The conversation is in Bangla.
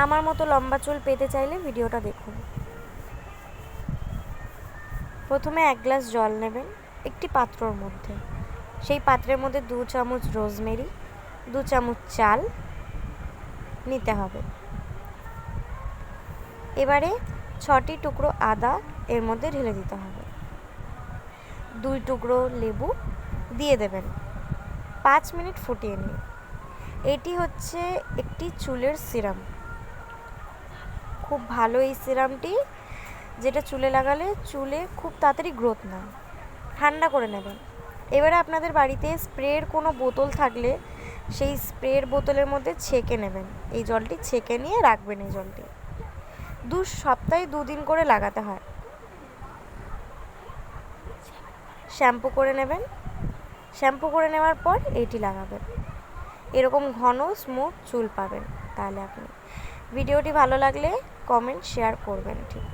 আমার মতো লম্বা চুল পেতে চাইলে ভিডিওটা দেখুন। প্রথমে 1 গ্লাস জল নেবেন একটি পাত্রর মধ্যে। সেই পাত্রের মধ্যে 2 চামচ রোজমেরি, 2 চামচ চাল নিতে হবে। এবারে 6টি টুকরো আদা এর মধ্যে ঢেলে দিতে হবে। 2 টুকরো লেবু দিয়ে দেবেন। 5 মিনিট ফুটিয়ে নিন। এটি হচ্ছে একটি চুলের সিরাম। খুব ভালো এই সিরামটি, যেটা চুলে লাগালে চুলে খুব তাড়াতাড়ি গ্রোথ নেয়। ঠান্ডা করে নেবেন। এবারে আপনাদের বাড়িতে স্প্রের কোনো বোতল থাকলে সেই স্প্রের বোতলের মধ্যে ছেঁকে নেবেন। এই জলটি ছেঁকে নিয়ে রাখবেন। এই জলটি সপ্তাহে 2 দিন করে লাগাতে হয়। শ্যাম্পু করে নেবেন। শ্যাম্পু করে নেওয়ার পর এইটি লাগাবেন। এরকম ঘন স্মুথ চুল পাবেন। তাহলে আপনি ভিডিওটি ভালো লাগলে কমেন্ট শেয়ার করবেন। ঠিক।